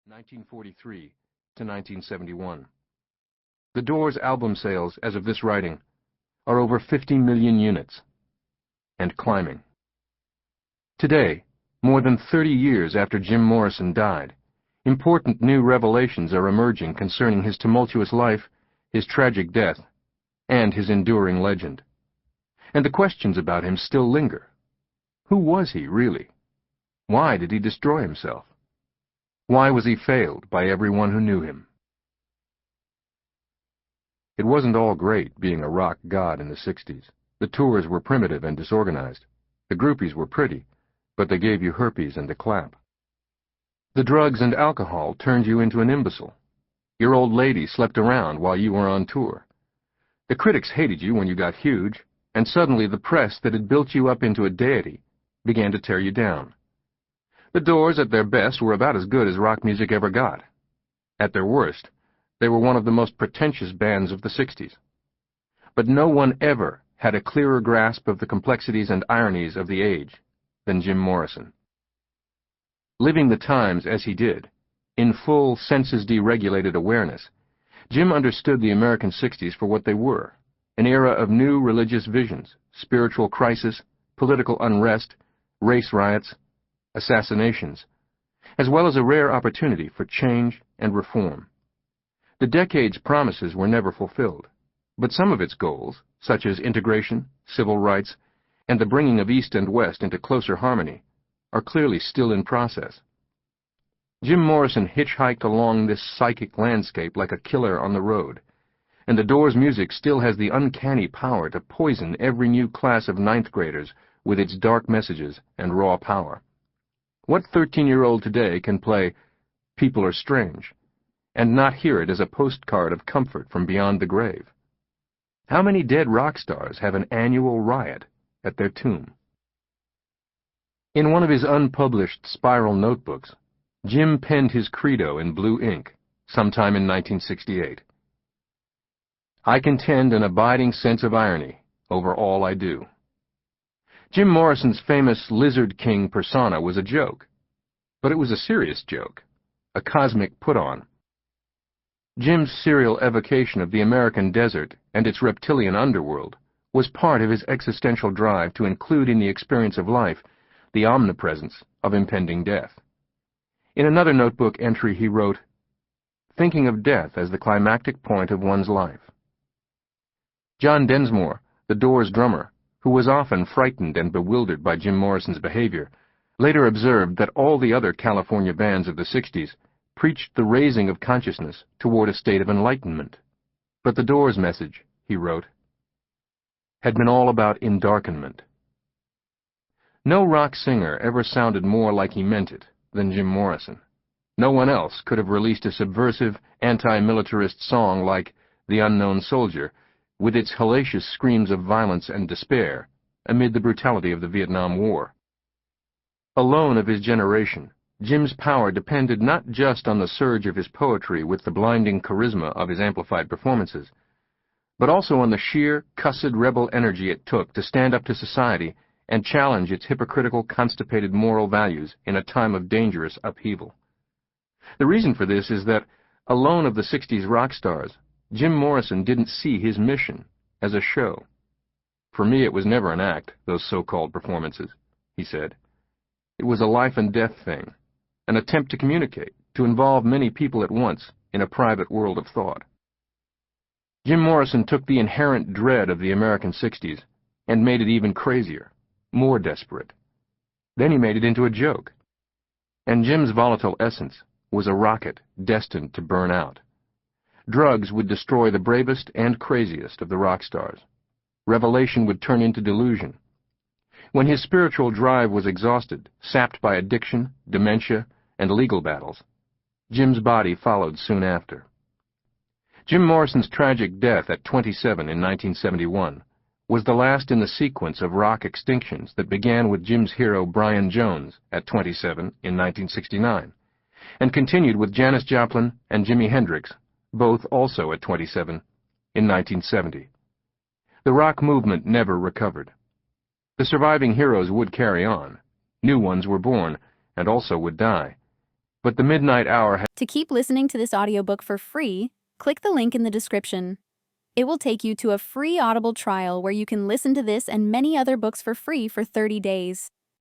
1943 to 1971. The Doors' album sales, as of this writing, are over 50 million units, and climbing. Today, more than 30 years after Jim Morrison died, important new revelations are emerging concerning his tumultuous life, his tragic death, and his enduring legend. And the questions about him still linger. Who was he, really? Why did he destroy himself? Why was he failed by everyone who knew him? It wasn't all great being a rock god in the 60s. The tours were primitive and disorganized. The groupies were pretty, but they gave you herpes and a clap. The drugs and alcohol turned you into an imbecile. Your old lady slept around while you were on tour. The critics hated you when you got huge, and suddenly the press that had built you up into a deity began to tear you down. The Doors, at their best, were about as good as rock music ever got. At their worst, they were one of the most pretentious bands of the 60s. But no one ever had a clearer grasp of the complexities and ironies of the age than Jim Morrison. Living the times as he did, in full senses-deregulated awareness, Jim understood the American 60s for what they were, an era of new religious visions, spiritual crisis, political unrest, race riots, assassinations, as well as a rare opportunity for change and reform. The decade's promises were never fulfilled, but some of its goals, such as integration, civil rights, and the bringing of East and West into closer harmony, are clearly still in process. Jim Morrison hitchhiked along this psychic landscape like a killer on the road, and the Doors' music still has the uncanny power to poison every new class of ninth graders with its dark messages and raw power. What 13-year-old today can play "People Are Strange" and not hear it as a postcard of comfort from beyond the grave? How many dead rock stars have an annual riot at their tomb? In one of his unpublished spiral notebooks, Jim penned his credo in blue ink sometime in 1968. "I contend an abiding sense of irony over all I do." Jim Morrison's famous Lizard King persona was a joke, but it was a serious joke, a cosmic put-on. Jim's serial evocation of the American desert and its reptilian underworld was part of his existential drive to include in the experience of life the omnipresence of impending death. In another notebook entry he wrote, "Thinking of death as the climactic point of one's life." John Densmore, the Doors drummer, who was often frightened and bewildered by Jim Morrison's behavior, later observed that all the other California bands of the 60s preached the raising of consciousness toward a state of enlightenment. But the Doors' message, he wrote, had been all about endarkenment. No rock singer ever sounded more like he meant it than Jim Morrison. No one else could have released a subversive, anti-militarist song like "The Unknown Soldier," with its hellacious screams of violence and despair amid the brutality of the Vietnam War. Alone of his generation, Jim's power depended not just on the surge of his poetry with the blinding charisma of his amplified performances, but also on the sheer, cussed rebel energy it took to stand up to society and challenge its hypocritical, constipated moral values in a time of dangerous upheaval. The reason for this is that, alone of the 60s rock stars, Jim Morrison didn't see his mission as a show. "For me, it was never an act, those so-called performances," he said. "It was a life-and-death thing, an attempt to communicate, to involve many people at once in a private world of thought." Jim Morrison took the inherent dread of the American 60s and made it even crazier, more desperate. Then he made it into a joke. And Jim's volatile essence was a rocket destined to burn out. Drugs would destroy the bravest and craziest of the rock stars. Revelation would turn into delusion. When his spiritual drive was exhausted, sapped by addiction, dementia, and legal battles, Jim's body followed soon after. Jim Morrison's tragic death at 27 in 1971 was the last in the sequence of rock extinctions that began with Jim's hero Brian Jones at 27 in 1969, and continued with Janis Joplin and Jimi Hendrix, both also at 27, in 1970. The rock movement never recovered. The surviving heroes would carry on. New ones were born, and also would die. but the midnight hour had... To keep listening to this audiobook for free, click the link in the description. It will take you to a free Audible trial where you can listen to this and many other books for free for 30 days.